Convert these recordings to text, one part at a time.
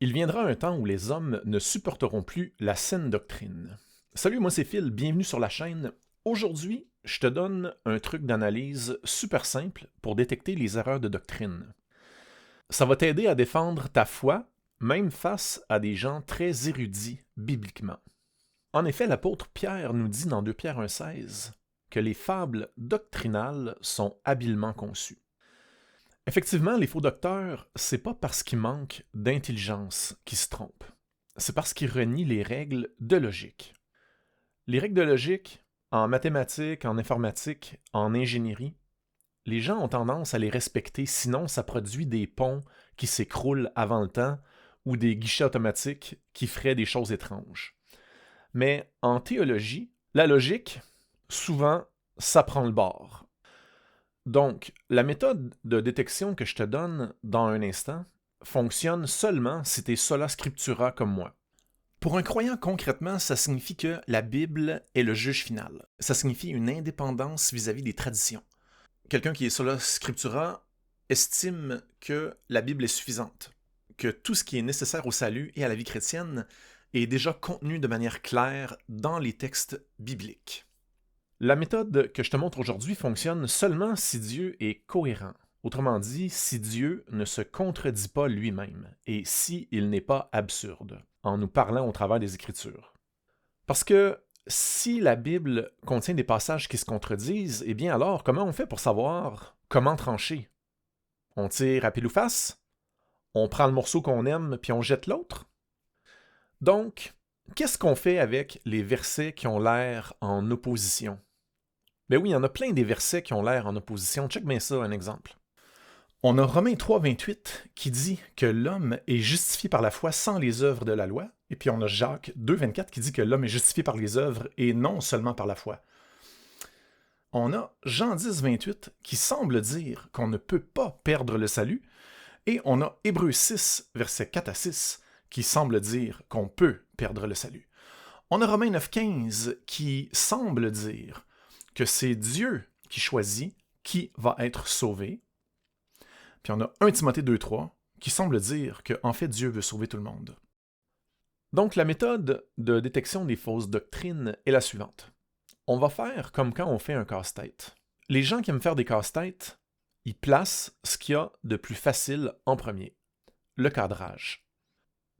Il viendra un temps où les hommes ne supporteront plus la saine doctrine. Salut, moi c'est Phil, bienvenue sur la chaîne. Aujourd'hui, je te donne un truc d'analyse super simple pour détecter les erreurs de doctrine. Ça va t'aider à défendre ta foi, même face à des gens très érudits bibliquement. En effet, l'apôtre Pierre nous dit dans 2 Pierre 1,16 que les fables doctrinales sont habilement conçues. Effectivement, les faux docteurs, c'est pas parce qu'ils manquent d'intelligence qu'ils se trompent. C'est parce qu'ils renient les règles de logique. Les règles de logique, en mathématiques, en informatique, en ingénierie, les gens ont tendance à les respecter, sinon ça produit des ponts qui s'écroulent avant le temps ou des guichets automatiques qui feraient des choses étranges. Mais en théologie, la logique, souvent, ça prend le bord. Donc, la méthode de détection que je te donne dans un instant fonctionne seulement si tu es sola scriptura comme moi. Pour un croyant, concrètement, ça signifie que la Bible est le juge final. Ça signifie une indépendance vis-à-vis des traditions. Quelqu'un qui est sola scriptura estime que la Bible est suffisante, que tout ce qui est nécessaire au salut et à la vie chrétienne est déjà contenu de manière claire dans les textes bibliques. La méthode que je te montre aujourd'hui fonctionne seulement si Dieu est cohérent. Autrement dit, si Dieu ne se contredit pas lui-même et s'il n'est pas absurde, en nous parlant au travers des Écritures. Parce que si la Bible contient des passages qui se contredisent, eh bien alors, comment on fait pour savoir comment trancher? On tire à pile ou face? On prend le morceau qu'on aime puis on jette l'autre? Donc, qu'est-ce qu'on fait avec les versets qui ont l'air en opposition? Ben oui, il y en a plein des versets qui ont l'air en opposition. Check bien ça, un exemple. On a Romains 3,28 qui dit que l'homme est justifié par la foi sans les œuvres de la loi. Et puis on a Jacques 2,24 qui dit que l'homme est justifié par les œuvres et non seulement par la foi. On a Jean 10,28 qui semble dire qu'on ne peut pas perdre le salut. Et on a Hébreux 6, versets 4 à 6, qui semble dire qu'on peut perdre le salut. On a Romains 9,15 qui semble dire que c'est Dieu qui choisit qui va être sauvé. Puis on a 1 Timothée 2,3 qui semble dire que en fait Dieu veut sauver tout le monde. Donc la méthode de détection des fausses doctrines est la suivante. On va faire comme quand on fait un casse-tête. Les gens qui aiment faire des casse-têtes, ils placent ce qu'il y a de plus facile en premier, le cadrage.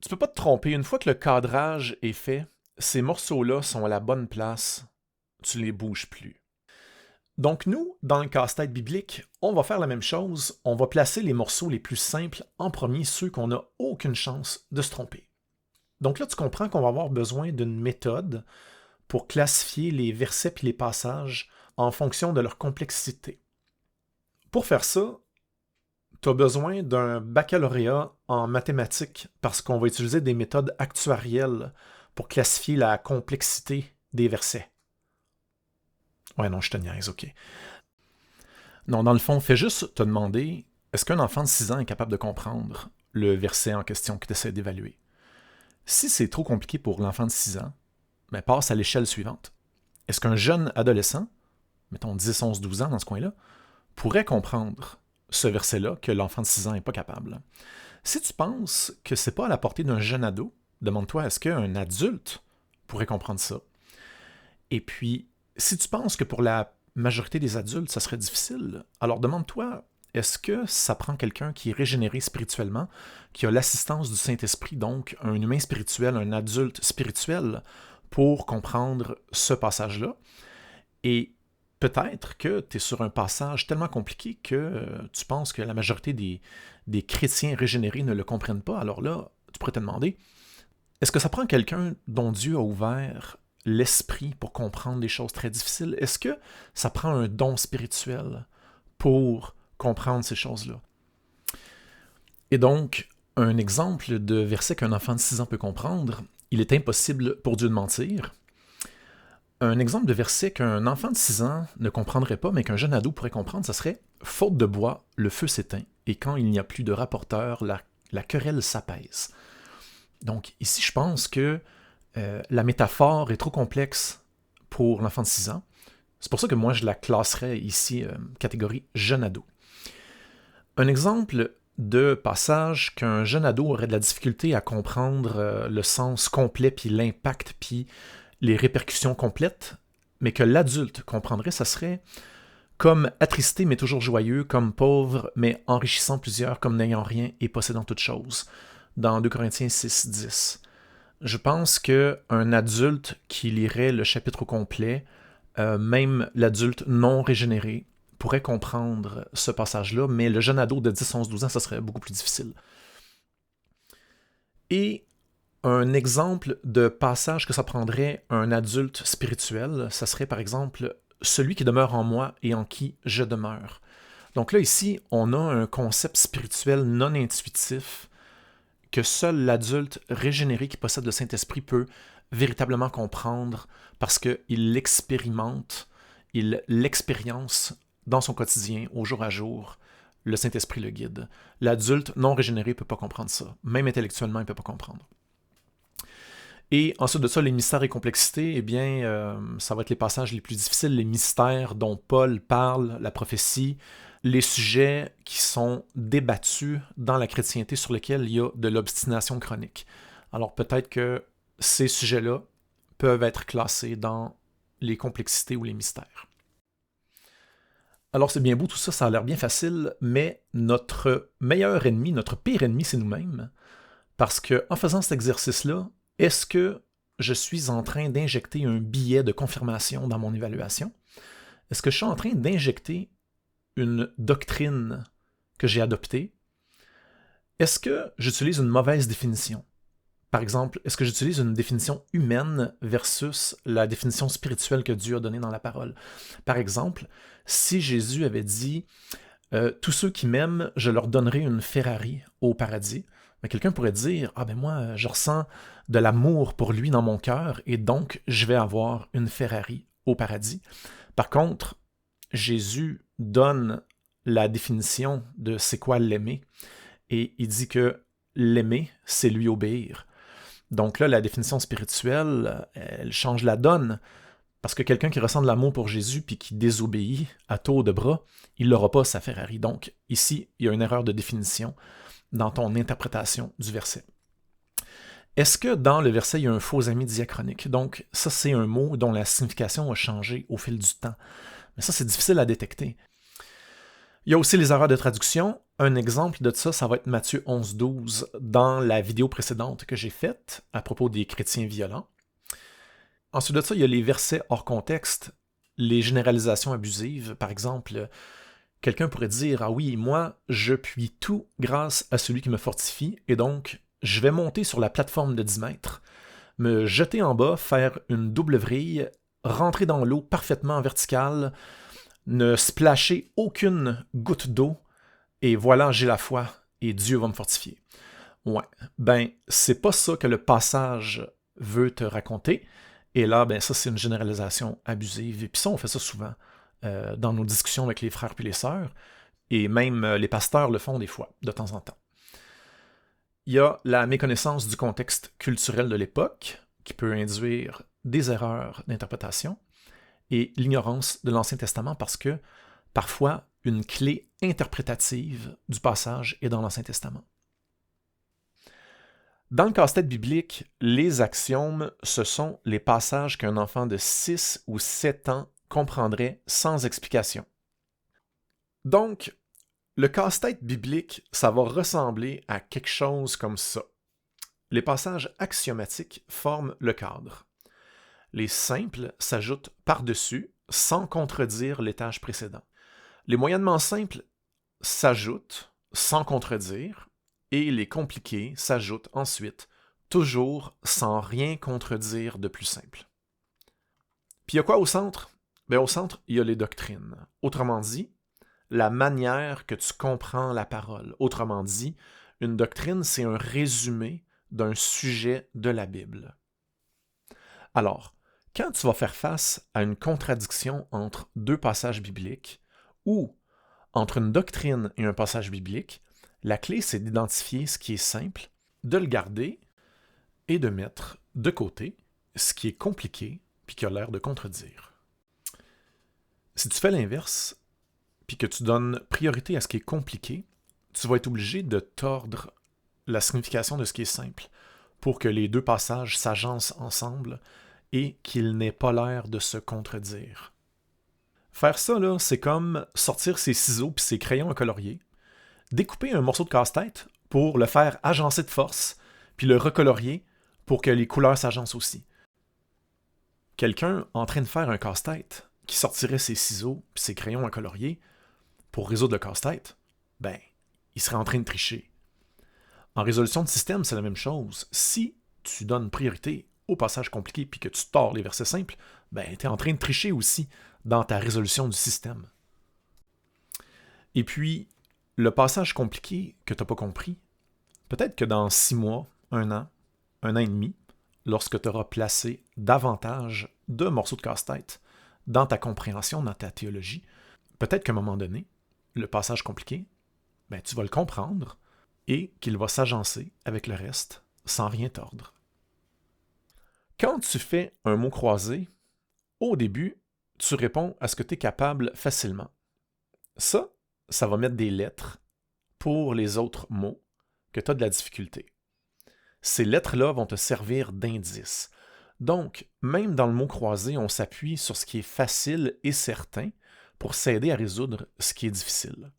Tu peux pas te tromper, une fois que le cadrage est fait, ces morceaux-là sont à la bonne place, tu les bouges plus. Donc nous, dans le casse-tête biblique, on va faire la même chose, on va placer les morceaux les plus simples en premier, ceux qu'on n'a aucune chance de se tromper. Donc là, tu comprends qu'on va avoir besoin d'une méthode pour classifier les versets et les passages en fonction de leur complexité. Pour faire ça, tu as besoin d'un baccalauréat en mathématiques parce qu'on va utiliser des méthodes actuarielles pour classifier la complexité des versets. Ouais, non, je te niaise, ok. Non, dans le fond, fais juste te demander, est-ce qu'un enfant de 6 ans est capable de comprendre le verset en question que tu essaies d'évaluer? Si c'est trop compliqué pour l'enfant de 6 ans, ben passe à l'échelle suivante. Est-ce qu'un jeune adolescent, mettons 10, 11, 12 ans dans ce coin-là, pourrait comprendre ce verset-là que l'enfant de 6 ans n'est pas capable? Si tu penses que c'est pas à la portée d'un jeune ado, demande-toi, est-ce qu'un adulte pourrait comprendre ça? Et puis, si tu penses que pour la majorité des adultes, ça serait difficile, alors demande-toi, est-ce que ça prend quelqu'un qui est régénéré spirituellement, qui a l'assistance du Saint-Esprit, donc un humain spirituel, un adulte spirituel, pour comprendre ce passage-là? Et peut-être que tu es sur un passage tellement compliqué que tu penses que la majorité des chrétiens régénérés ne le comprennent pas. Alors là, tu pourrais te demander, est-ce que ça prend quelqu'un dont Dieu a ouvert l'esprit pour comprendre des choses très difficiles? Est-ce que ça prend un don spirituel pour comprendre ces choses-là? Et donc, un exemple de verset qu'un enfant de 6 ans peut comprendre, il est impossible pour Dieu de mentir. Un exemple de verset qu'un enfant de 6 ans ne comprendrait pas, mais qu'un jeune ado pourrait comprendre, ça serait « Faute de bois, le feu s'éteint, et quand il n'y a plus de rapporteur, la querelle s'apaise. » Donc ici, je pense que la métaphore est trop complexe pour l'enfant de 6 ans. C'est pour ça que moi, je la classerais ici catégorie jeune ado. Un exemple de passages qu'un jeune ado aurait de la difficulté à comprendre le sens complet, puis l'impact, puis les répercussions complètes, mais que l'adulte comprendrait, ça serait comme attristé mais toujours joyeux, comme pauvre mais enrichissant plusieurs, comme n'ayant rien et possédant toutes choses, dans 2 Corinthiens 6, 10. Je pense qu'un adulte qui lirait le chapitre au complet, même l'adulte non régénéré, pourrait comprendre ce passage-là, mais le jeune ado de 10, 11, 12 ans, ça serait beaucoup plus difficile. Et un exemple de passage que ça prendrait un adulte spirituel, ça serait par exemple « Celui qui demeure en moi et en qui je demeure ». Donc là, ici, on a un concept spirituel non intuitif que seul l'adulte régénéré qui possède le Saint-Esprit peut véritablement comprendre parce qu'il l'expérimente, il l'expérience dans son quotidien, au jour à jour. Le Saint-Esprit le guide. L'adulte non régénéré ne peut pas comprendre ça. Même intellectuellement, il ne peut pas comprendre. Et ensuite de ça, les mystères et complexités, eh bien, ça va être les passages les plus difficiles, les mystères dont Paul parle, la prophétie, les sujets qui sont débattus dans la chrétienté sur lesquels il y a de l'obstination chronique. Alors peut-être que ces sujets-là peuvent être classés dans les complexités ou les mystères. Alors c'est bien beau tout ça, ça a l'air bien facile, mais notre meilleur ennemi, notre pire ennemi, c'est nous-mêmes. Parce qu'en faisant cet exercice-là, est-ce que je suis en train d'injecter un billet de confirmation dans mon évaluation? Est-ce que je suis en train d'injecter une doctrine que j'ai adoptée? Est-ce que j'utilise une mauvaise définition? Par exemple, est-ce que j'utilise une définition humaine versus la définition spirituelle que Dieu a donnée dans la parole? Par exemple, si Jésus avait dit « Tous ceux qui m'aiment, je leur donnerai une Ferrari au paradis », mais quelqu'un pourrait dire « Ah ben moi, je ressens de l'amour pour lui dans mon cœur et donc je vais avoir une Ferrari au paradis. » Par contre, Jésus donne la définition de c'est quoi l'aimer et il dit que l'aimer, c'est lui obéir. Donc là, la définition spirituelle, elle change la donne. Parce que quelqu'un qui ressent de l'amour pour Jésus puis qui désobéit à tour de bras, il n'aura pas sa Ferrari. Donc ici, il y a une erreur de définition dans ton interprétation du verset. Est-ce que dans le verset, il y a un faux ami diachronique? Donc ça, c'est un mot dont la signification a changé au fil du temps. Mais ça, c'est difficile à détecter. Il y a aussi les erreurs de traduction. Un exemple de ça, ça va être Matthieu 11-12 dans la vidéo précédente que j'ai faite à propos des chrétiens violents. Ensuite de ça, il y a les versets hors contexte, les généralisations abusives. Par exemple, quelqu'un pourrait dire « Ah oui, moi, je puis tout grâce à celui qui me fortifie, et donc je vais monter sur la plateforme de 10 mètres, me jeter en bas, faire une double vrille, rentrer dans l'eau parfaitement verticale, ne splasher aucune goutte d'eau, et voilà, j'ai la foi, et Dieu va me fortifier. » Ouais, ben, c'est pas ça que le passage veut te raconter. Et là, ben ça, c'est une généralisation abusive. Et puis ça, on fait ça souvent dans nos discussions avec les frères puis les sœurs. Et même les pasteurs le font des fois, de temps en temps. Il y a la méconnaissance du contexte culturel de l'époque, qui peut induire des erreurs d'interprétation, et l'ignorance de l'Ancien Testament, parce que parfois, une clé interprétative du passage est dans l'Ancien Testament. Dans le casse-tête biblique, les axiomes, ce sont les passages qu'un enfant de 6 ou 7 ans comprendrait sans explication. Donc, le casse-tête biblique, ça va ressembler à quelque chose comme ça. Les passages axiomatiques forment le cadre. Les simples s'ajoutent par-dessus, sans contredire l'étage précédent. Les moyennement simples s'ajoutent, sans contredire, et les compliqués s'ajoutent ensuite, toujours sans rien contredire de plus simple. Puis il y a quoi au centre? Bien, au centre, il y a les doctrines. Autrement dit, la manière que tu comprends la parole. Autrement dit, une doctrine, c'est un résumé d'un sujet de la Bible. Alors, quand tu vas faire face à une contradiction entre deux passages bibliques, ou entre une doctrine et un passage biblique, la clé, c'est d'identifier ce qui est simple, de le garder et de mettre de côté ce qui est compliqué puis qui a l'air de contredire. Si tu fais l'inverse, puis que tu donnes priorité à ce qui est compliqué, tu vas être obligé de tordre la signification de ce qui est simple pour que les deux passages s'agencent ensemble et qu'ils n'aient pas l'air de se contredire. Faire ça, là, c'est comme sortir ses ciseaux puis ses crayons à colorier, découper un morceau de casse-tête pour le faire agencer de force, puis le recolorier pour que les couleurs s'agencent aussi. Quelqu'un en train de faire un casse-tête qui sortirait ses ciseaux puis ses crayons à colorier pour résoudre le casse-tête, ben, il serait en train de tricher. En résolution de système, c'est la même chose. Si tu donnes priorité aux passages compliqués puis que tu tords les versets simples, ben, tu es en train de tricher aussi dans ta résolution du système. Et puis, le passage compliqué que tu n'as pas compris, peut-être que dans 6 mois, 1 an et demi, lorsque tu auras placé davantage de morceaux de casse-tête dans ta compréhension, dans ta théologie, peut-être qu'à un moment donné, le passage compliqué, ben, tu vas le comprendre et qu'il va s'agencer avec le reste sans rien tordre. Quand tu fais un mot croisé, au début, tu réponds à ce que tu es capable facilement. Ça va mettre des lettres pour les autres mots que tu as de la difficulté. Ces lettres-là vont te servir d'indice. Donc, même dans le mot croisé, on s'appuie sur ce qui est facile et certain pour s'aider à résoudre ce qui est difficile.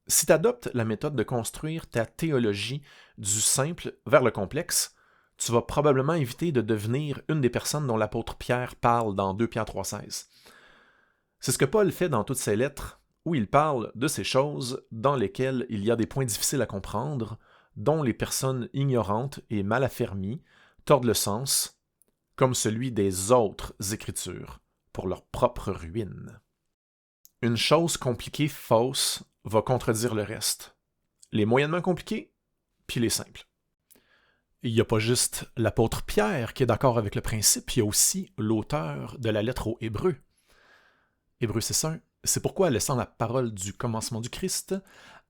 Si tu adoptes la méthode de construire ta théologie du simple vers le complexe, tu vas probablement éviter de devenir une des personnes dont l'apôtre Pierre parle dans 2 Pierre 3,16. C'est ce que Paul fait dans toutes ses lettres, où il parle de ces choses dans lesquelles il y a des points difficiles à comprendre, dont les personnes ignorantes et mal affermies tordent le sens, comme celui des autres Écritures, pour leur propre ruine. Une chose compliquée fausse va contredire le reste. Les moyennement compliqués, puis les simples. Il n'y a pas juste l'apôtre Pierre qui est d'accord avec le principe, il y a aussi l'auteur de la lettre aux Hébreux. Hébreux 6.1, c'est pourquoi, laissant la parole du commencement du Christ,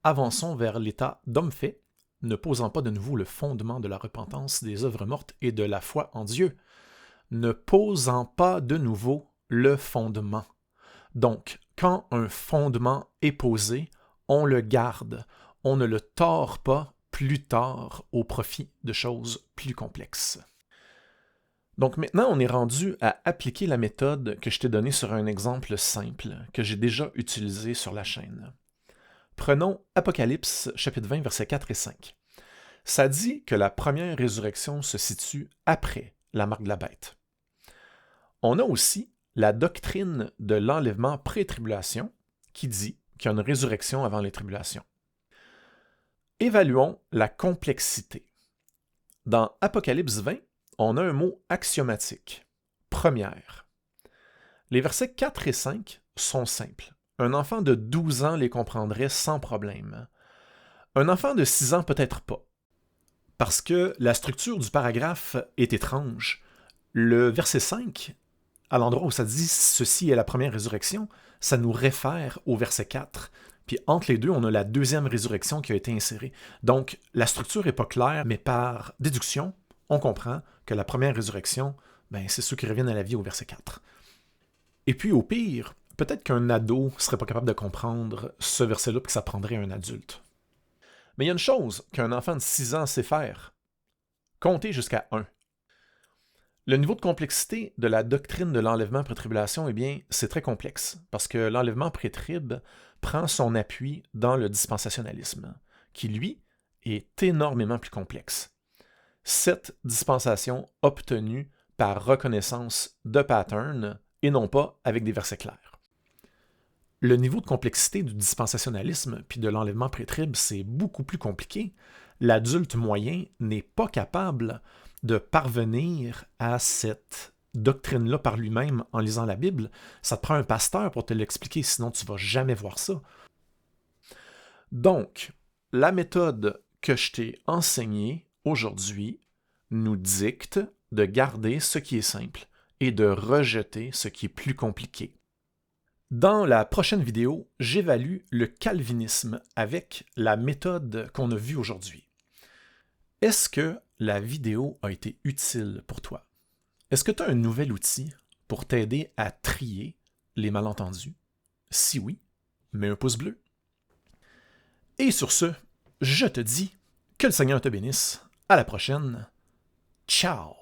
avançons vers l'état d'homme fait, ne posant pas de nouveau le fondement de la repentance des œuvres mortes et de la foi en Dieu, ne posant pas de nouveau le fondement. Donc, quand un fondement est posé, on le garde, on ne le tord pas plus tard au profit de choses plus complexes. Donc maintenant, on est rendu à appliquer la méthode que je t'ai donnée sur un exemple simple que j'ai déjà utilisé sur la chaîne. Prenons Apocalypse, chapitre 20, versets 4 et 5. Ça dit que la première résurrection se situe après la marque de la bête. On a aussi la doctrine de l'enlèvement pré-tribulation qui dit qu'il y a une résurrection avant les tribulations. Évaluons la complexité. Dans Apocalypse 20, on a un mot axiomatique. Première. Les versets 4 et 5 sont simples. Un enfant de 12 ans les comprendrait sans problème. Un enfant de 6 ans peut-être pas. Parce que la structure du paragraphe est étrange. Le verset 5, à l'endroit où ça dit « Ceci est la première résurrection », ça nous réfère au verset 4. Puis entre les deux, on a la deuxième résurrection qui a été insérée. Donc, la structure n'est pas claire, mais par déduction, on comprend que la première résurrection, c'est ceux qui reviennent à la vie au verset 4. Et puis, au pire, peut-être qu'un ado ne serait pas capable de comprendre ce verset-là, puis que ça prendrait un adulte. Mais il y a une chose qu'un enfant de 6 ans sait faire. Compter jusqu'à 1. Le niveau de complexité de la doctrine de l'enlèvement pré-tribulation, c'est très complexe, parce que l'enlèvement pré-trib prend son appui dans le dispensationalisme, qui, lui, est énormément plus complexe. Cette dispensation obtenue par reconnaissance de pattern et non pas avec des versets clairs. Le niveau de complexité du dispensationalisme puis de l'enlèvement pré-trib, c'est beaucoup plus compliqué. L'adulte moyen n'est pas capable de parvenir à cette doctrine-là par lui-même en lisant la Bible. Ça te prend un pasteur pour te l'expliquer, sinon tu ne vas jamais voir ça. Donc, la méthode que je t'ai enseignée aujourd'hui nous dicte de garder ce qui est simple et de rejeter ce qui est plus compliqué. Dans la prochaine vidéo, j'évalue le calvinisme avec la méthode qu'on a vue aujourd'hui. Est-ce que la vidéo a été utile pour toi? Est-ce que tu as un nouvel outil pour t'aider à trier les malentendus? Si oui, mets un pouce bleu. Et sur ce, je te dis que le Seigneur te bénisse. À la prochaine. Ciao!